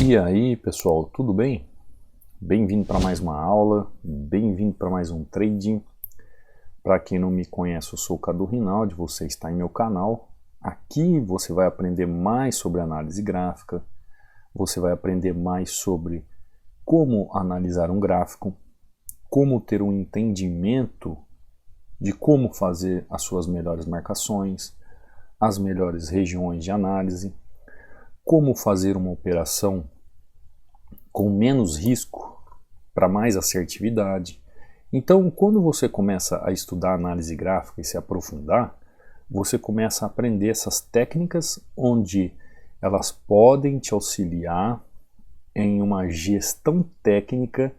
E aí pessoal, tudo bem? Bem-vindo para mais uma aula, bem-vindo para mais um trading. Para quem não me conhece, eu sou o Cadu Rinaldi, você está em meu canal. Aqui você vai aprender mais sobre análise gráfica, você vai aprender mais sobre como analisar um gráfico, como ter um entendimento de como fazer as suas melhores marcações, as melhores regiões de análise, como fazer uma operação com menos risco para mais assertividade. Então, quando você começa a estudar análise gráfica e se aprofundar, você começa a aprender essas técnicas onde elas podem te auxiliar em uma gestão técnica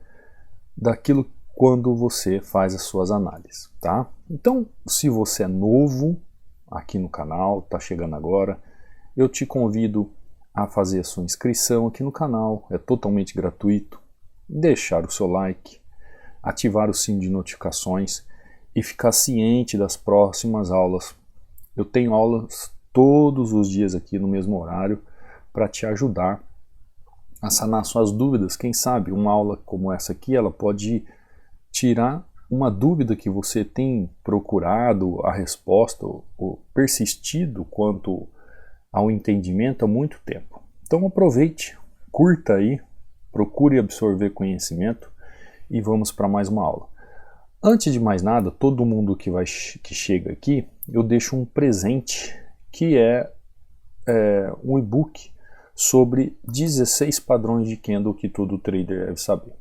daquilo quando você faz as suas análises, tá? Então, se você é novo aqui no canal, está chegando agora, eu te convido a fazer a sua inscrição aqui no canal, é totalmente gratuito, deixar o seu like, ativar o sino de notificações e ficar ciente das próximas aulas. Eu tenho aulas todos os dias aqui no mesmo horário para te ajudar a sanar suas dúvidas. Quem sabe uma aula como essa aqui, ela pode tirar uma dúvida que você tem procurado a resposta ou persistido quanto ao entendimento há muito tempo. Então aproveite, curta aí, procure absorver conhecimento e vamos para mais uma aula. Antes de mais nada, todo mundo que chega aqui, eu deixo um presente que é um e-book sobre 16 padrões de candle que todo trader deve saber.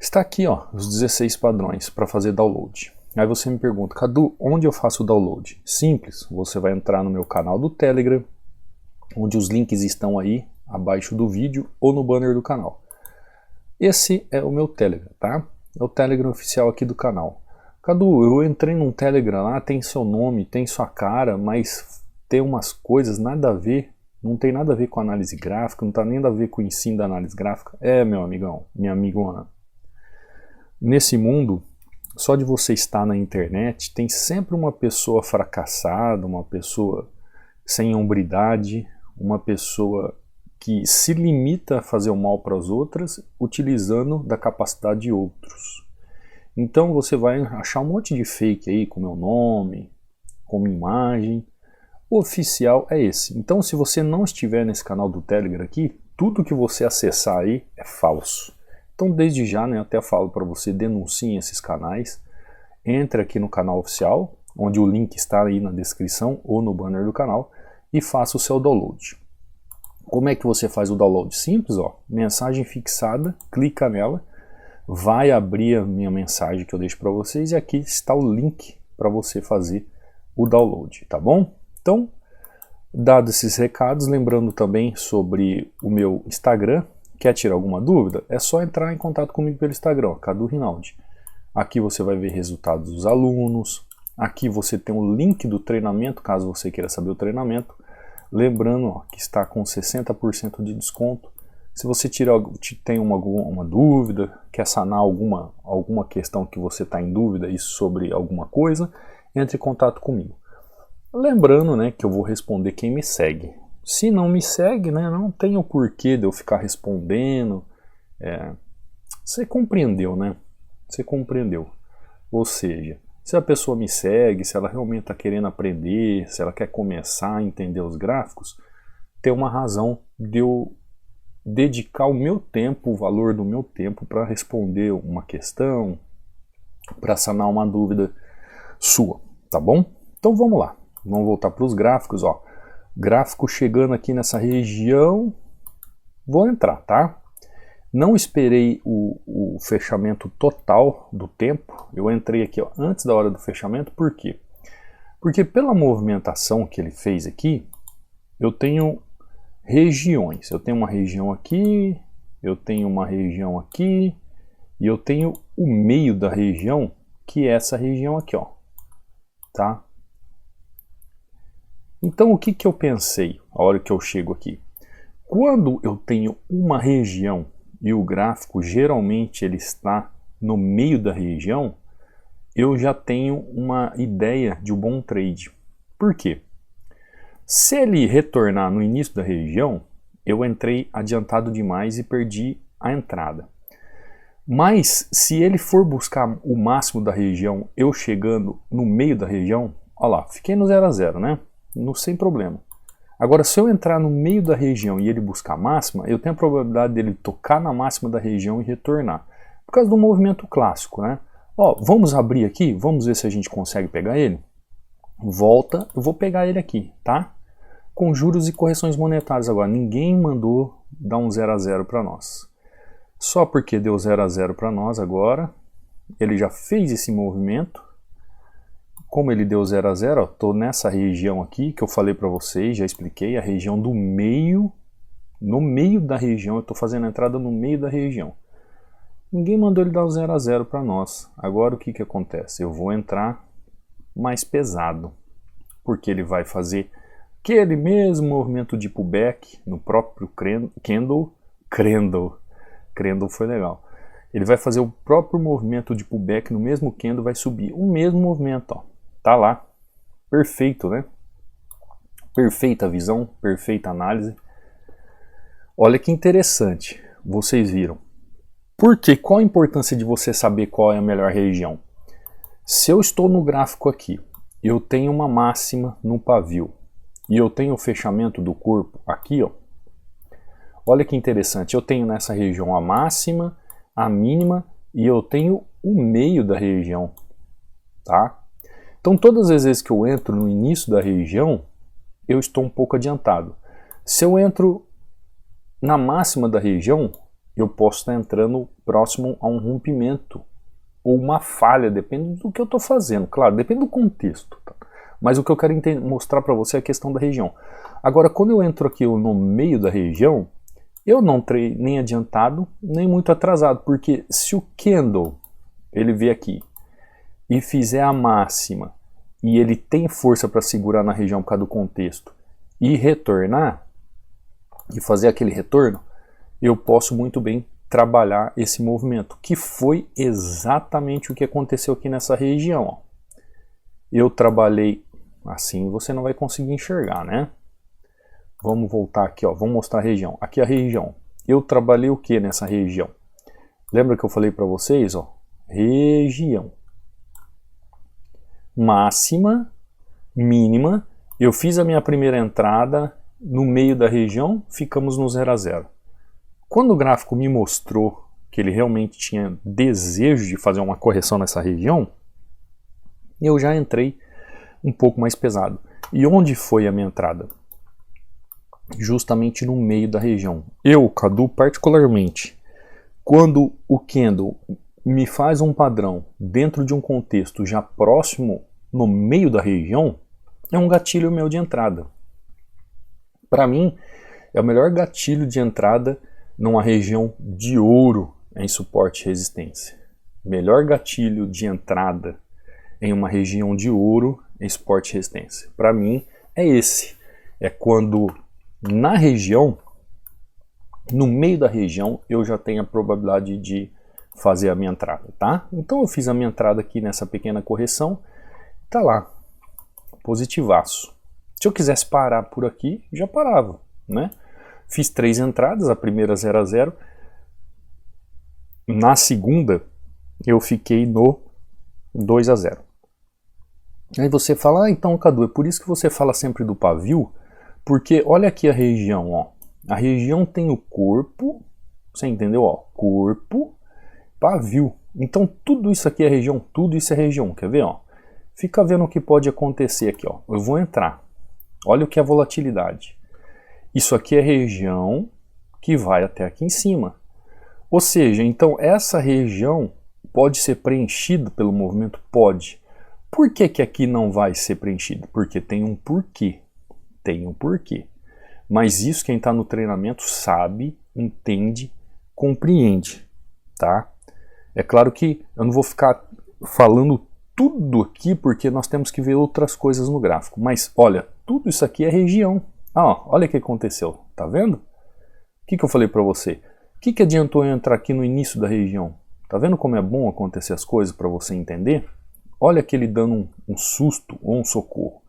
Está aqui, ó, os 16 padrões para fazer download. Aí você me pergunta, Cadu, onde eu faço o download? Simples, você vai entrar no meu canal do Telegram, onde os links estão aí abaixo do vídeo ou no banner do canal. Esse é o meu Telegram, tá? É o Telegram oficial aqui do canal. Cadu, eu entrei num Telegram lá, tem seu nome, tem sua cara, mas tem umas coisas nada a ver, não tem nada a ver com análise gráfica, não tá nem nada a ver com o ensino da análise gráfica. Meu amigão, minha amigona. Nesse mundo, só de você estar na internet, tem sempre uma pessoa fracassada, uma pessoa sem hombridade, uma pessoa que se limita a fazer o mal para as outras, utilizando da capacidade de outros. Então você vai achar um monte de fake aí com meu nome, com minha imagem. O oficial é esse. Então se você não estiver nesse canal do Telegram aqui, tudo que você acessar aí é falso. Então desde já, né, eu até falo para você, denuncie esses canais, entre aqui no canal oficial, onde o link está aí na descrição ou no banner do canal, e faça o seu download. Como é que você faz o download? Simples, ó, mensagem fixada, clica nela, vai abrir a minha mensagem que eu deixo para vocês e aqui está o link para você fazer o download, tá bom? Então, dados esses recados, lembrando também sobre o meu Instagram, quer tirar alguma dúvida? É só entrar em contato comigo pelo Instagram, Cadu Rinaldi. Aqui você vai ver resultados dos alunos, aqui você tem o link do treinamento, caso você queira saber o treinamento. Lembrando, ó, que está com 60% de desconto. Se você tem alguma dúvida, quer sanar alguma questão que você está em dúvida sobre alguma coisa, entre em contato comigo. Lembrando, né, que eu vou responder quem me segue. Se não me segue, né, não tem o porquê de eu ficar respondendo. Você compreendeu, né? Você compreendeu. Ou seja, se a pessoa me segue, se ela realmente está querendo aprender, se ela quer começar a entender os gráficos, tem uma razão de eu dedicar o meu tempo, o valor do meu tempo para responder uma questão, para sanar uma dúvida sua, tá bom? Então vamos lá, vamos voltar para os gráficos, ó. Gráfico chegando aqui nessa região, vou entrar, tá? Não esperei o fechamento total do tempo, eu entrei aqui, ó, antes da hora do fechamento, por quê? Porque pela movimentação que ele fez aqui, eu tenho regiões, eu tenho uma região aqui, eu tenho uma região aqui, e eu tenho o meio da região, que é essa região aqui, ó, tá? Então o que eu pensei a hora que eu chego aqui? Quando eu tenho uma região e o gráfico geralmente ele está no meio da região, eu já tenho uma ideia de um bom trade. Por quê? Se ele retornar no início da região, eu entrei adiantado demais e perdi a entrada. Mas se ele for buscar o máximo da região, eu chegando no meio da região, olha lá, fiquei no 0 a 0, né? Sem problema. Agora, se eu entrar no meio da região e ele buscar a máxima, eu tenho a probabilidade dele tocar na máxima da região e retornar. Por causa do movimento clássico, né? Ó, vamos abrir aqui, vamos ver se a gente consegue pegar ele. Volta, eu vou pegar ele aqui, tá? Com juros e correções monetárias agora. Ninguém mandou dar um 0 a 0 para nós. Só porque deu 0 a 0 para nós agora, ele já fez esse movimento. Como ele deu 0 a 0, estou nessa região aqui que eu falei para vocês, já expliquei, a região do meio. No meio da região, eu estou fazendo a entrada no meio da região. Ninguém mandou ele dar o 0 a 0 para nós. Agora o que acontece? Eu vou entrar mais pesado, porque ele vai fazer aquele mesmo movimento de pullback no próprio candle foi legal. Ele vai fazer o próprio movimento de pullback no mesmo candle, vai subir o mesmo movimento, ó. Tá lá, perfeito, né? Perfeita visão, perfeita análise. Olha que interessante, vocês viram. Por quê? Qual a importância de você saber qual é a melhor região? Se eu estou no gráfico aqui, eu tenho uma máxima no pavio e eu tenho o fechamento do corpo aqui, ó. Olha que interessante, eu tenho nessa região a máxima, a mínima e eu tenho o meio da região, tá? Então todas as vezes que eu entro no início da região, eu estou um pouco adiantado. Se eu entro na máxima da região, eu posso estar entrando próximo a um rompimento ou uma falha, depende do que eu estou fazendo, claro, depende do contexto. Tá? Mas o que eu quero mostrar para você é a questão da região. Agora, quando eu entro aqui no meio da região, eu não entrei nem adiantado, nem muito atrasado, porque se o candle, ele vier aqui e fizer a máxima, e ele tem força para segurar na região por causa do contexto, e retornar, e fazer aquele retorno, eu posso muito bem trabalhar esse movimento, que foi exatamente o que aconteceu aqui nessa região. Ó. Eu trabalhei, assim você não vai conseguir enxergar, né? Vamos voltar aqui, ó, vamos mostrar a região. Aqui é a região. Eu trabalhei o que nessa região? Lembra que eu falei para vocês, ó? Região. Máxima, mínima. Eu fiz a minha primeira entrada no meio da região, ficamos no 0 a 0. Quando o gráfico me mostrou que ele realmente tinha desejo de fazer uma correção nessa região, eu já entrei um pouco mais pesado. E onde foi a minha entrada? Justamente no meio da região. Eu, Cadu, particularmente, quando o candle me faz um padrão dentro de um contexto já próximo no meio da região, é um gatilho meu de entrada. Para mim, é o melhor gatilho de entrada numa região de ouro em suporte e resistência. Melhor gatilho de entrada em uma região de ouro em suporte e resistência. Para mim, é esse. É quando na região, no meio da região, eu já tenho a probabilidade de fazer a minha entrada, tá? Então eu fiz a minha entrada aqui nessa pequena correção, tá lá, positivaço. Se eu quisesse parar por aqui, já parava, né? Fiz 3 entradas, a primeira 0 a 0. Na segunda, eu fiquei no 2 a 0. Aí você fala, ah, então, Cadu, é por isso que você fala sempre do pavio, porque olha aqui a região, ó. A região tem o corpo, você entendeu, ó? Corpo, pavio. Então tudo isso aqui é região, tudo isso é região, quer ver, ó? Fica vendo o que pode acontecer aqui, ó. Eu vou entrar. Olha o que é a volatilidade. Isso aqui é região que vai até aqui em cima. Ou seja, então essa região pode ser preenchida pelo movimento? Pode. Por que que aqui não vai ser preenchido? Porque tem um porquê. Tem um porquê. Mas isso quem está no treinamento sabe, entende, compreende, tá? É claro que eu não vou ficar falando tudo aqui porque nós temos que ver outras coisas no gráfico. Mas olha, tudo isso aqui é região. Ah, olha o que aconteceu, tá vendo? O que eu falei para você? O que adiantou eu entrar aqui no início da região? Tá vendo como é bom acontecer as coisas para você entender? Olha aquele dando um susto ou um socorro.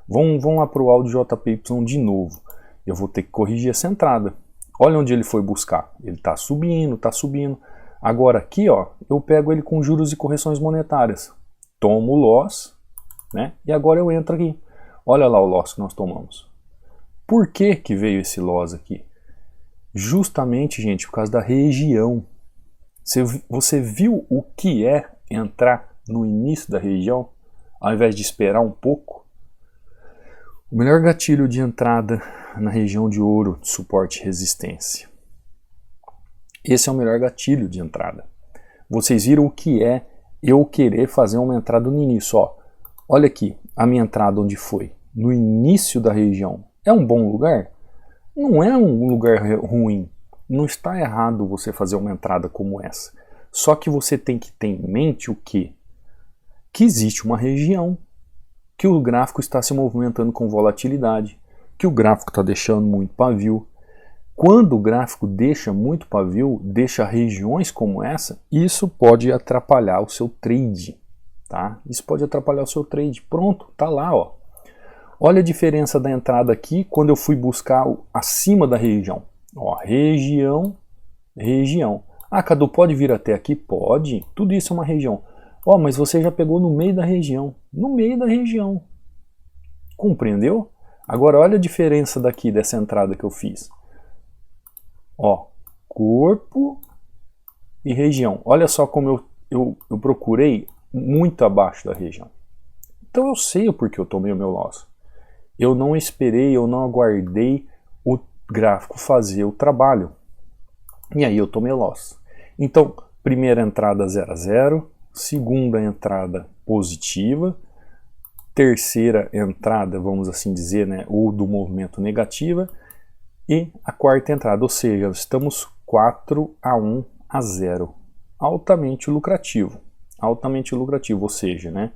Vão lá para o áudio JPY de novo. Eu vou ter que corrigir essa entrada. Olha onde ele foi buscar. Ele está subindo, está subindo. Agora aqui, ó, eu pego ele com juros e correções monetárias. Tomo o loss, né? E agora eu entro aqui. Olha lá o loss que nós tomamos. Por que que veio esse loss aqui? Justamente, gente, por causa da região. Você viu o que é entrar no início da região, ao invés de esperar um pouco? O melhor gatilho de entrada na região de ouro, de suporte e resistência. Esse é o melhor gatilho de entrada. Vocês viram o que é eu querer fazer uma entrada no início. Ó, olha aqui, a minha entrada onde foi? No início da região. É um bom lugar? Não é um lugar ruim. Não está errado você fazer uma entrada como essa. Só que você tem que ter em mente o quê? Que existe uma região, que o gráfico está se movimentando com volatilidade, que o gráfico está deixando muito pavio. Quando o gráfico deixa muito pavio, deixa regiões como essa, isso pode atrapalhar o seu trade, tá? Isso pode atrapalhar o seu trade. Pronto, tá lá, ó. Olha a diferença da entrada aqui quando eu fui buscar acima da região. Ó, região, região. Ah, Cadu, pode vir até aqui? Pode. Tudo isso é uma região. Ó, mas você já pegou no meio da região. No meio da região. Compreendeu? Agora olha a diferença daqui dessa entrada que eu fiz. Ó, corpo e região. Olha só como eu procurei muito abaixo da região. Então eu sei o porquê eu tomei o meu loss. Eu não esperei, eu não aguardei o gráfico fazer o trabalho. E aí eu tomei loss. Então, primeira entrada 0 a 0, segunda entrada positiva, terceira entrada, vamos assim dizer, né, ou do movimento negativa, e a quarta entrada, ou seja, estamos 4 a 1 a 0. Altamente lucrativo, ou seja, né,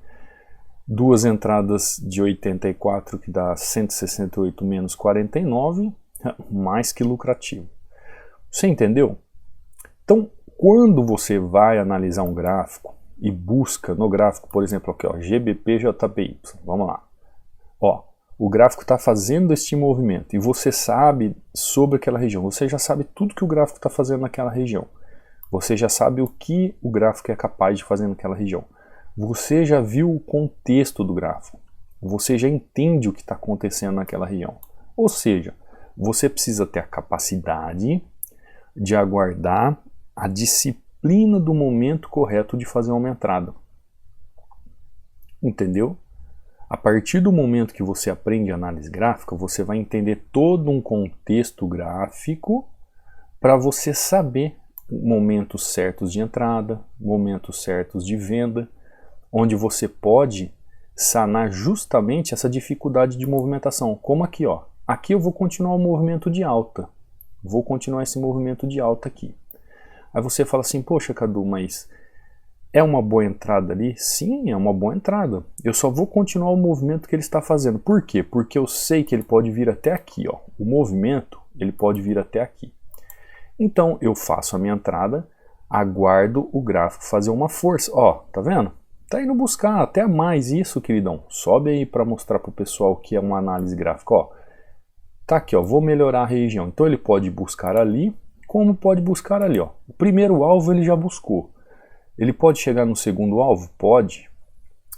duas entradas de 84 que dá 168 menos 49, mais que lucrativo. Você entendeu? Então, quando você vai analisar um gráfico e busca no gráfico, por exemplo, aqui, ó, GBP/JPY, vamos lá. Ó, o gráfico está fazendo este movimento e você sabe sobre aquela região, você já sabe tudo que o gráfico está fazendo naquela região. Você já sabe o que o gráfico é capaz de fazer naquela região. Você já viu o contexto do gráfico. Você já entende o que está acontecendo naquela região. Ou seja, você precisa ter a capacidade de aguardar a disciplina do momento correto de fazer uma entrada. Entendeu? A partir do momento que você aprende análise gráfica, você vai entender todo um contexto gráfico para você saber momentos certos de entrada, momentos certos de venda, onde você pode sanar justamente essa dificuldade de movimentação. Como aqui, ó. Aqui eu vou continuar o movimento de alta. Vou continuar esse movimento de alta aqui. Aí você fala assim, poxa, Cadu, mas é uma boa entrada ali? Sim, é uma boa entrada. Eu só vou continuar o movimento que ele está fazendo. Por quê? Porque eu sei que ele pode vir até aqui, ó. O movimento, ele pode vir até aqui. Então, eu faço a minha entrada, aguardo o gráfico fazer uma força. Ó, tá vendo? Tá indo buscar até mais isso, queridão. Sobe aí para mostrar para o pessoal que é uma análise gráfica, ó. Tá aqui, ó, vou melhorar a região. Então ele pode buscar ali, como pode buscar ali, ó. O primeiro alvo ele já buscou. Ele pode chegar no segundo alvo? Pode.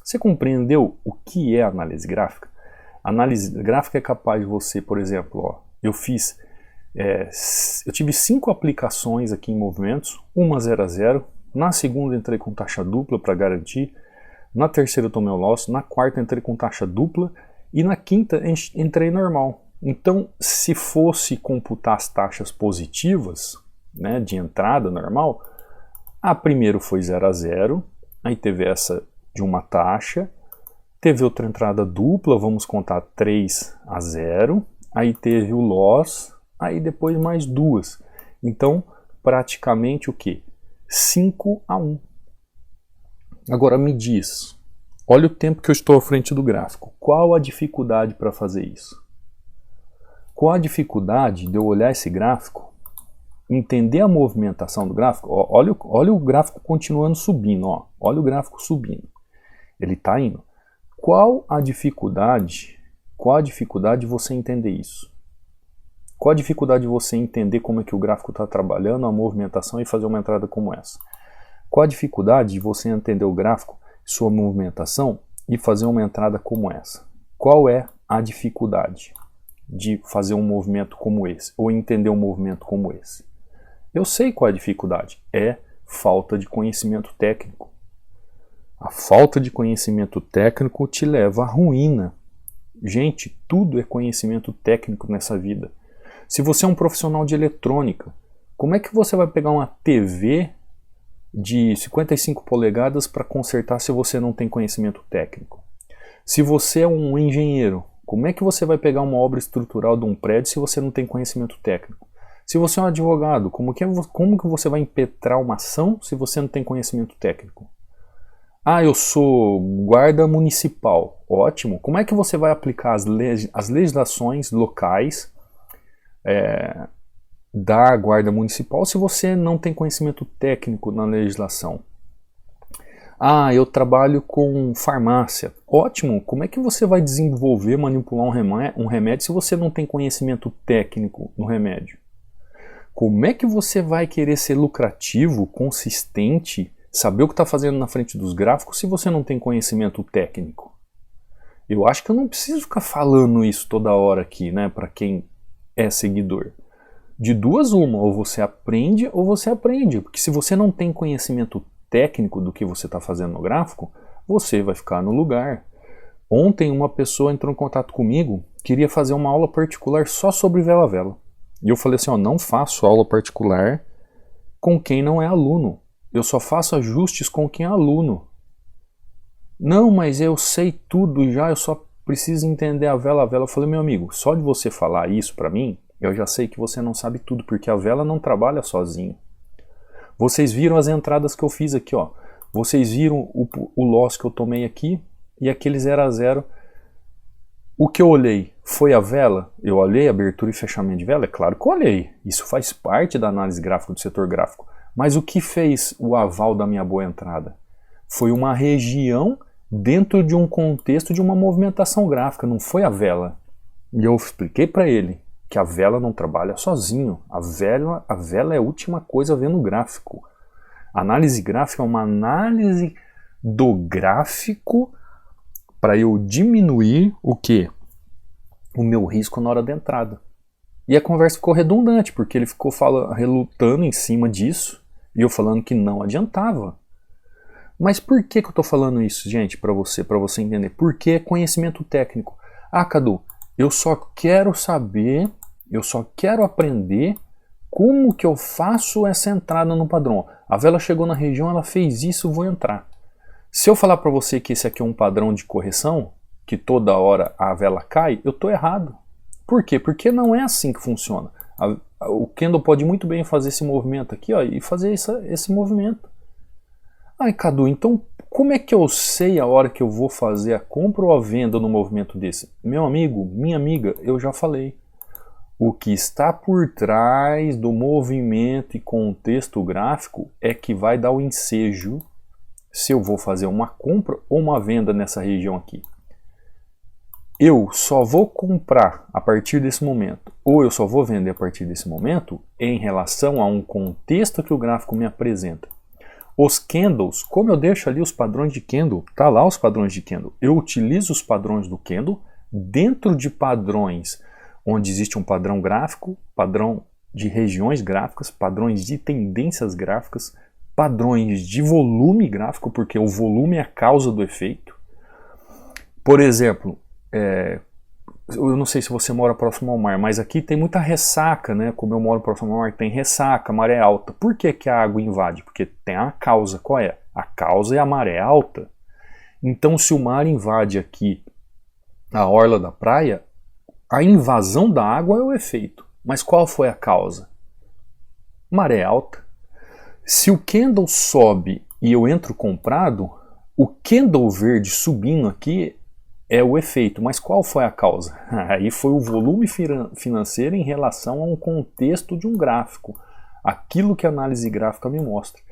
Você compreendeu o que é análise gráfica? A análise gráfica é capaz de você, por exemplo, ó, eu tive 5 aplicações aqui em movimentos, uma 0 a 0, na segunda entrei com taxa dupla para garantir, na terceira eu tomei o loss, na quarta entrei com taxa dupla e na quinta entrei normal. Então, se fosse computar as taxas positivas, né, de entrada normal, a primeira foi 0 a 0, aí teve essa de uma taxa, teve outra entrada dupla, vamos contar 3 a 0, aí teve o loss, aí depois mais duas. Então, praticamente o que? 5 a 1. Agora me diz, olha o tempo que eu estou à frente do gráfico, qual a dificuldade para fazer isso? Qual a dificuldade de eu olhar esse gráfico, entender a movimentação do gráfico? Ó, olha o gráfico continuando subindo, ó. Olha o gráfico subindo. Ele está indo. Qual a dificuldade de você entender isso? Qual a dificuldade de você entender como é que o gráfico está trabalhando, a movimentação e fazer uma entrada como essa? Qual a dificuldade de você entender o gráfico, sua movimentação e fazer uma entrada como essa? Qual é a dificuldade de fazer um movimento como esse, ou entender um movimento como esse? Eu sei qual é a dificuldade, é falta de conhecimento técnico. A falta de conhecimento técnico te leva à ruína. Gente, tudo é conhecimento técnico nessa vida. Se você é um profissional de eletrônica, como é que você vai pegar uma TV de 55 polegadas para consertar se você não tem conhecimento técnico? Se você é um engenheiro, como é que você vai pegar uma obra estrutural de um prédio se você não tem conhecimento técnico? Se você é um advogado, como que você vai impetrar uma ação se você não tem conhecimento técnico? Ah, eu sou guarda municipal. Ótimo. Como é que você vai aplicar as legislações locais da guarda municipal se você não tem conhecimento técnico na legislação? Ah, eu trabalho com farmácia. Ótimo. Como é que você vai desenvolver, manipular um remédio se você não tem conhecimento técnico no remédio? Como é que você vai querer ser lucrativo, consistente, saber o que está fazendo na frente dos gráficos se você não tem conhecimento técnico? Eu acho que eu não preciso ficar falando isso toda hora aqui, né, para quem é seguidor. De duas uma, ou você aprende, porque se você não tem conhecimento técnico do que você está fazendo no gráfico, você vai ficar no lugar. Ontem uma pessoa entrou em contato comigo, queria fazer uma aula particular só sobre vela-vela. E eu falei assim, ó, não faço aula particular com quem não é aluno. Eu só faço ajustes com quem é aluno. Não, mas eu sei tudo já, eu só preciso entender a vela-vela. Eu falei, meu amigo, só de você falar isso pra mim, eu já sei que você não sabe tudo, porque a vela não trabalha sozinha. Vocês viram as entradas que eu fiz aqui, ó. Vocês viram o loss que eu tomei aqui e aquele 0 a 0. O que eu olhei foi a vela? Eu olhei abertura e fechamento de vela? É claro que eu olhei. Isso faz parte da análise gráfica do setor gráfico. Mas o que fez o aval da minha boa entrada? Foi uma região dentro de um contexto de uma movimentação gráfica, não foi a vela. E eu expliquei para ele que a vela não trabalha sozinho. A vela é a última coisa a ver no gráfico. A análise gráfica é uma análise do gráfico para eu diminuir o quê? O meu risco na hora da entrada. E a conversa ficou redundante, porque ele ficou relutando em cima disso, e eu falando que não adiantava. Mas por que eu estou falando isso, gente, para você entender? Porque é conhecimento técnico. Ah, Cadu, eu só quero saber, eu só quero aprender como que eu faço essa entrada no padrão. A vela chegou na região, ela fez isso, vou entrar. Se eu falar para você que esse aqui é um padrão de correção, que toda hora a vela cai, eu estou errado. Por quê? Porque não é assim que funciona. O candle pode muito bem fazer esse movimento aqui, ó, e fazer esse movimento. Ai, Cadu, então como é que eu sei a hora que eu vou fazer a compra ou a venda no movimento desse? Meu amigo, minha amiga, eu já falei. O que está por trás do movimento e contexto gráfico é que vai dar o ensejo se eu vou fazer uma compra ou uma venda nessa região aqui. Eu só vou comprar a partir desse momento, ou eu só vou vender a partir desse momento, em relação a um contexto que o gráfico me apresenta. Os candles, como eu deixo ali os padrões de candle, tá lá os padrões de candle. Eu utilizo os padrões do candle dentro de padrões onde existe um padrão gráfico, padrão de regiões gráficas, padrões de tendências gráficas, padrões de volume gráfico, porque o volume é a causa do efeito. Por exemplo, eu não sei se você mora próximo ao mar, mas aqui tem muita ressaca, né? Como eu moro próximo ao mar, tem ressaca, maré alta. Por que que a água invade? Porque tem a causa. Qual é? A causa é a maré alta. Então, se o mar invade aqui a orla da praia, a invasão da água é o efeito. Mas qual foi a causa? Maré alta. Se o candle sobe e eu entro comprado, o candle verde subindo aqui é o efeito, mas qual foi a causa? Aí foi o volume financeiro em relação a um contexto de um gráfico, aquilo que a análise gráfica me mostra.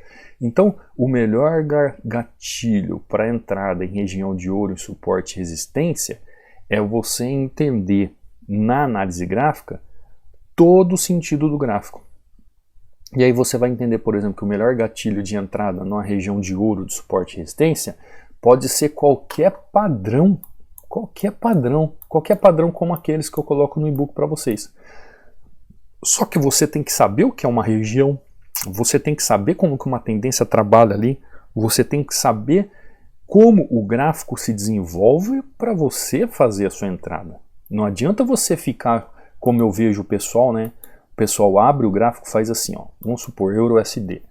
Então, o melhor gatilho para entrada em região de ouro em suporte e resistência é você entender na análise gráfica todo o sentido do gráfico. E aí você vai entender, por exemplo, que o melhor gatilho de entrada numa região de ouro de suporte e resistência pode ser qualquer padrão como aqueles que eu coloco no e-book para vocês. Só que você tem que saber o que é uma região, você tem que saber como que uma tendência trabalha ali, você tem que saber como o gráfico se desenvolve para você fazer a sua entrada. Não adianta você ficar, como eu vejo o pessoal, né? O pessoal abre o gráfico, faz assim, ó. Vamos supor, EURUSD.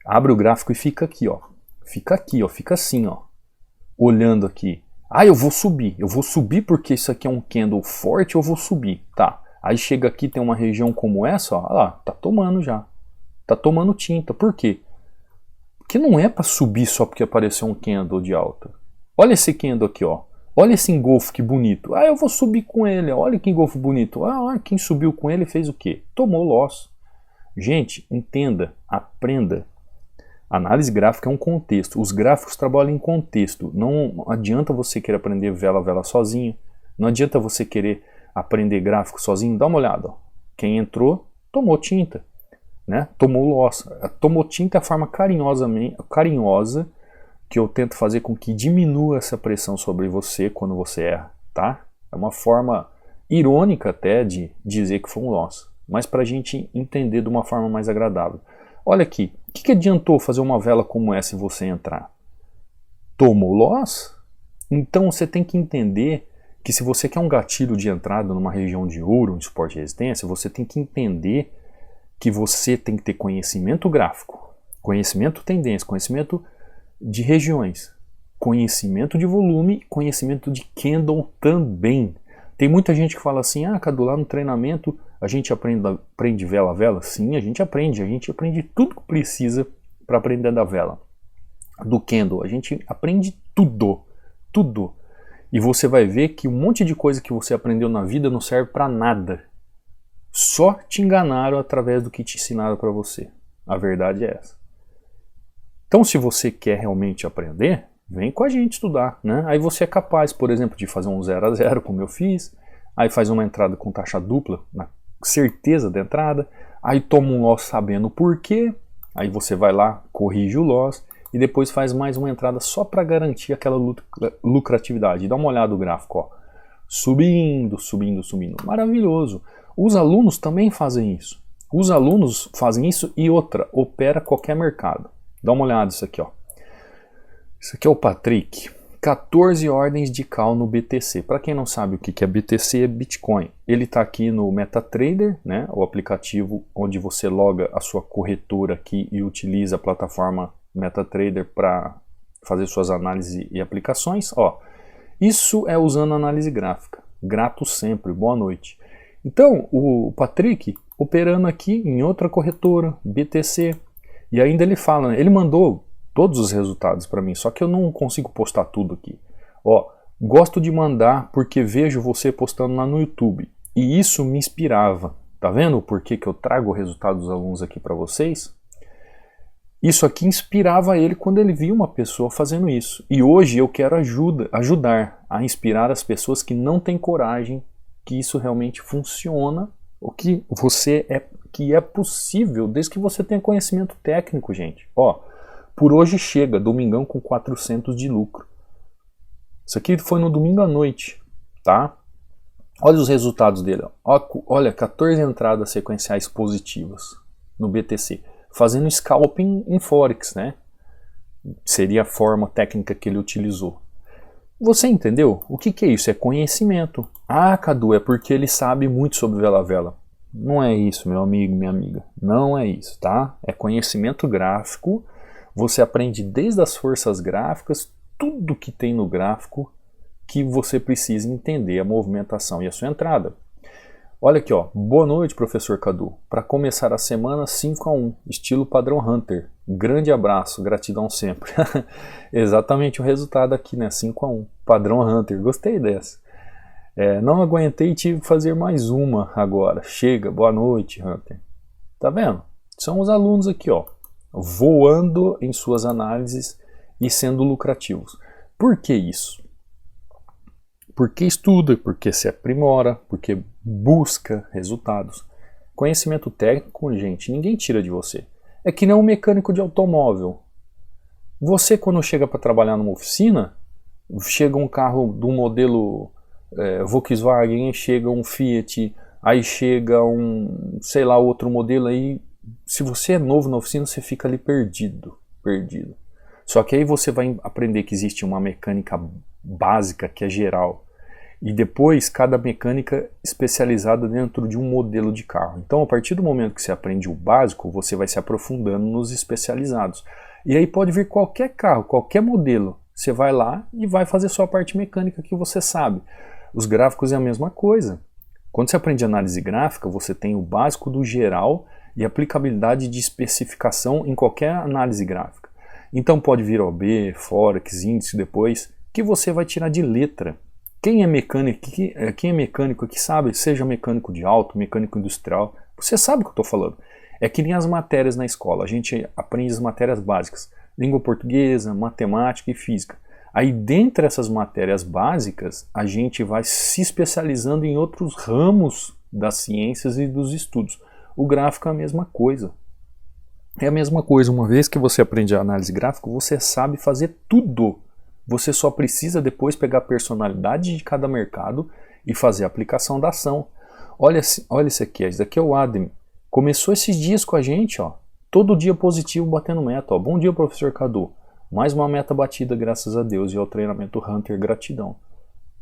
Abre o gráfico e fica aqui, ó. Fica assim, ó. Olhando aqui. Ah, eu vou subir porque isso aqui é um candle forte, eu vou subir. Tá. Aí chega aqui, tem uma região como essa, ó. Olha lá, tá tomando já. Tá tomando tinta. Por quê? Porque não é para subir só porque apareceu um candle de alta. Olha esse candle aqui, ó. Olha esse engolfo que bonito. Ah, eu vou subir com ele. Olha que engolfo bonito. Ah, quem subiu com ele fez o quê? Tomou loss. Gente, entenda, aprenda. Análise gráfica é um contexto. Os gráficos trabalham em contexto. Não adianta você querer aprender vela a vela sozinho. Não adianta você querer aprender gráfico sozinho. Dá uma olhada. Ó. Quem entrou, tomou tinta. Né? Tomou loss. Tomou tinta é a forma carinhosa que eu tento fazer com que diminua essa pressão sobre você quando você erra, tá? É uma forma irônica até de dizer que foi um loss, mas para a gente entender de uma forma mais agradável. Olha aqui, o que adiantou fazer uma vela como essa e você entrar? Tomou loss? Então você tem que entender que se você quer um gatilho de entrada numa região de ouro, em suporte e resistência, você tem que entender que você tem que ter conhecimento gráfico, conhecimento tendência, conhecimento de regiões, conhecimento de volume, conhecimento de candle também. Tem muita gente que fala assim, ah, Cadu, lá no treinamento a gente aprende vela a vela. Sim, a gente aprende tudo que precisa para aprender da vela, do candle, a gente aprende tudo. E você vai ver que um monte de coisa que você aprendeu na vida não serve para nada. Só te enganaram através do que te ensinaram para você. A verdade é essa. Então, se você quer realmente aprender, vem com a gente estudar, né? Aí você é capaz, por exemplo, de fazer um 0 a 0, como eu fiz, aí faz uma entrada com taxa dupla, na certeza da entrada, aí toma um loss sabendo o porquê, aí você vai lá, corrige o loss, e depois faz mais uma entrada só para garantir aquela lucratividade. Dá uma olhada no gráfico, ó. Subindo. Maravilhoso. Os alunos também fazem isso. E outra, opera qualquer mercado. Dá uma olhada nisso aqui, ó. Isso aqui é o Patrick. 14 ordens de call no BTC. Para quem não sabe o que é BTC, é Bitcoin. Ele está aqui no MetaTrader, né? O aplicativo onde você loga a sua corretora aqui e utiliza a plataforma MetaTrader para fazer suas análises e aplicações. Ó, isso é usando análise gráfica. Grato sempre. Boa noite. Então, o Patrick operando aqui em outra corretora, BTC. E ainda ele fala, né? Ele mandou todos os resultados para mim, só que eu não consigo postar tudo aqui. Ó, gosto de mandar porque vejo você postando lá no YouTube. E isso me inspirava. Tá vendo por que eu trago o resultado dos alunos aqui para vocês? Isso aqui inspirava ele quando ele via uma pessoa fazendo isso. E hoje eu quero ajudar a inspirar as pessoas que não têm coragem, que isso realmente funciona, o que é possível, desde que você tenha conhecimento técnico, gente. Ó, por hoje chega, domingão com 400 de lucro. Isso aqui foi no domingo à noite, tá? Olha os resultados dele. Ó. Olha, 14 entradas sequenciais positivas no BTC. Fazendo scalping em Forex, né? Seria a forma técnica que ele utilizou. Você entendeu? O que é isso? É conhecimento. Ah, Cadu, é porque ele sabe muito sobre vela a vela. Não é isso, meu amigo, minha amiga. Não é isso, tá? É conhecimento gráfico. Você aprende desde as forças gráficas, tudo que tem no gráfico que você precisa entender a movimentação e a sua entrada. Olha aqui, ó. Boa noite, professor Cadu. Para começar a semana, 5-1, estilo padrão Hunter. Grande abraço, gratidão sempre. Exatamente o resultado aqui, né? 5-1, padrão Hunter. Gostei dessa. Não aguentei e tive que fazer mais uma agora. Chega, boa noite, Hunter. Tá vendo? São os alunos aqui, ó, voando em suas análises e sendo lucrativos. Por que isso? Porque estuda, porque se aprimora, porque busca resultados. Conhecimento técnico, gente, ninguém tira de você. É que nem um mecânico de automóvel. Você, quando chega para trabalhar numa oficina, chega um carro do modelo Volkswagen, chega um Fiat, aí chega um, sei lá, outro modelo aí. Se você é novo na oficina, você fica ali perdido. Só que aí você vai aprender que existe uma mecânica básica, que é geral, e depois cada mecânica especializada dentro de um modelo de carro. Então, a partir do momento que você aprende o básico, você vai se aprofundando nos especializados. E aí pode vir qualquer carro, qualquer modelo. Você vai lá e vai fazer sua parte mecânica que você sabe. Os gráficos é a mesma coisa. Quando você aprende análise gráfica, você tem o básico do geral e aplicabilidade de especificação em qualquer análise gráfica. Então pode vir OB, Forex, índice depois, que você vai tirar de letra. Quem é mecânico aqui sabe, seja mecânico de auto, mecânico industrial, você sabe o que eu estou falando. É que nem as matérias na escola, a gente aprende as matérias básicas, língua portuguesa, matemática e física. Aí dentre essas matérias básicas, a gente vai se especializando em outros ramos das ciências e dos estudos. O gráfico é a mesma coisa. É a mesma coisa, uma vez que você aprende a análise gráfica, você sabe fazer tudo. Você só precisa depois pegar a personalidade de cada mercado e fazer a aplicação da ação. Olha isso aqui, esse daqui é o Adem. Começou esses dias com a gente, ó, todo dia positivo batendo meta. Ó. Bom dia, professor Cadu. Mais uma meta batida, graças a Deus, e ao treinamento Hunter, gratidão.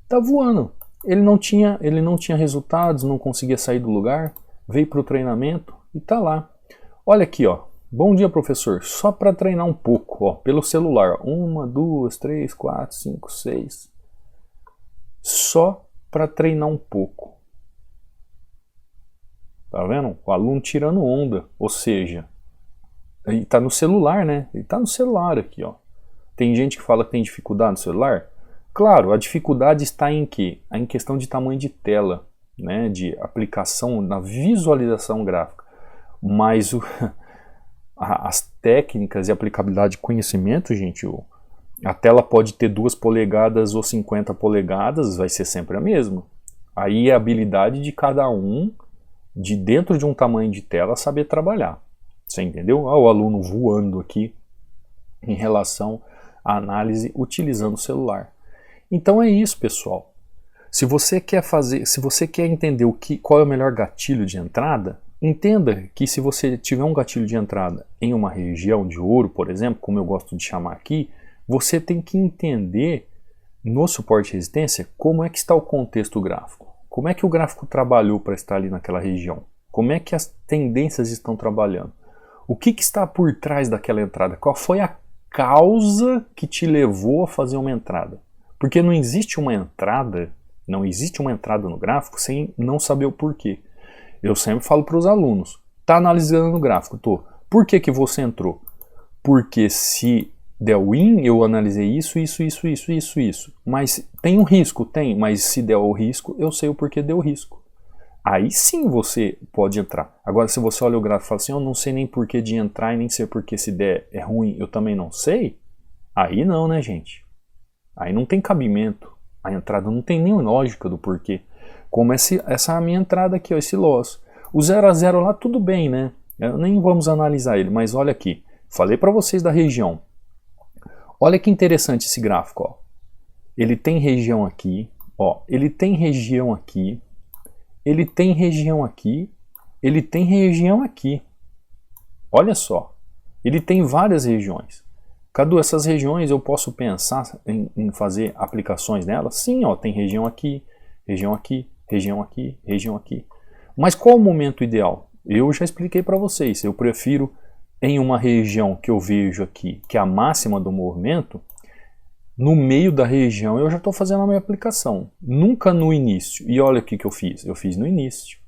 Tá voando. Ele não tinha resultados, não conseguia sair do lugar, veio para o treinamento e tá lá. Olha aqui, ó. Bom dia, professor. Só para treinar um pouco, ó, pelo celular. 1, 2, 3, 4, 5, 6. Só para treinar um pouco. Tá vendo? O aluno tirando onda. Ou seja, ele tá no celular, né? Ele tá no celular aqui, ó. Tem gente que fala que tem dificuldade no celular. Claro, a dificuldade está em quê? Em questão de tamanho de tela, né? De aplicação na visualização gráfica. Mas as técnicas e aplicabilidade de conhecimento, gente, a tela pode ter 2 polegadas ou 50 polegadas, vai ser sempre a mesma. Aí é a habilidade de cada um, de dentro de um tamanho de tela, saber trabalhar. Você entendeu? Olha o aluno voando aqui em relação à análise utilizando o celular. Então é isso, pessoal. Se você quer entender qual é o melhor gatilho de entrada, entenda que se você tiver um gatilho de entrada em uma região de ouro, por exemplo, como eu gosto de chamar aqui, você tem que entender no suporte e resistência como é que está o contexto gráfico. Como é que o gráfico trabalhou para estar ali naquela região? Como é que as tendências estão trabalhando? O que está por trás daquela entrada? Qual foi a causa que te levou a fazer uma entrada? Porque não existe uma entrada no gráfico sem não saber o porquê. Eu sempre falo para os alunos, tá analisando o gráfico, tô. Por que você entrou? Porque se der win, eu analisei isso. Mas tem um risco? Tem, mas se der o risco, eu sei o porquê deu o risco. Aí sim você pode entrar. Agora, se você olha o gráfico e fala assim, eu não sei nem porquê de entrar e nem sei porquê se der é ruim, eu também não sei, aí não, né, gente? Aí não tem cabimento. A entrada não tem nem lógica do porquê. Como essa é a minha entrada aqui, ó, esse loss. O 0 a 0 lá, tudo bem, né? Nem vamos analisar ele, mas olha aqui. Falei para vocês da região. Olha que interessante esse gráfico, ó. Ele tem região aqui, ó. Ele tem região aqui. Ele tem região aqui. Ele tem região aqui. Olha só. Ele tem várias regiões. Cadu, essas regiões eu posso pensar em fazer aplicações nelas? Sim, ó. Tem região aqui, região aqui, região aqui, região aqui. Mas qual o momento ideal? Eu já expliquei para vocês. Eu prefiro em uma região que eu vejo aqui, que é a máxima do movimento, no meio da região eu já estou fazendo a minha aplicação. Nunca no início. E olha o que eu fiz. Eu fiz no início.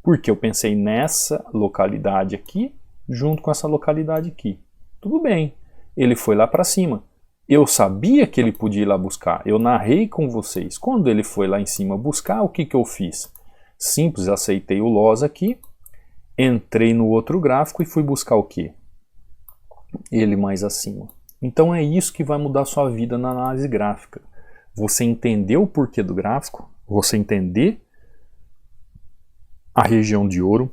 Porque eu pensei nessa localidade aqui, junto com essa localidade aqui. Tudo bem. Ele foi lá para cima. Eu sabia que ele podia ir lá buscar. Eu narrei com vocês. Quando ele foi lá em cima buscar, o que eu fiz? Simples, aceitei o loss aqui. Entrei no outro gráfico e fui buscar o quê? Ele mais acima. Então é isso que vai mudar a sua vida na análise gráfica. Você entender o porquê do gráfico, você entender a região de ouro,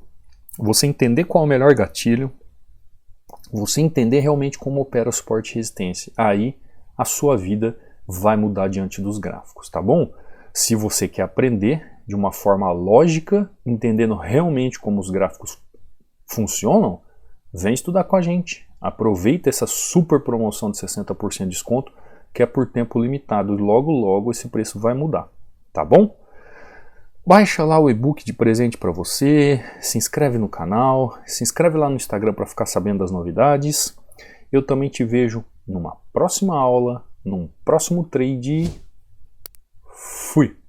você entender qual é o melhor gatilho, você entender realmente como opera o suporte e resistência. Aí a sua vida vai mudar diante dos gráficos, tá bom? Se você quer aprender de uma forma lógica, entendendo realmente como os gráficos funcionam, vem estudar com a gente. Aproveita essa super promoção de 60% de desconto, que é por tempo limitado. Logo, logo esse preço vai mudar, tá bom? Baixa lá o e-book de presente para você, se inscreve no canal, se inscreve lá no Instagram para ficar sabendo das novidades. Eu também te vejo numa próxima aula, num próximo trade. Fui!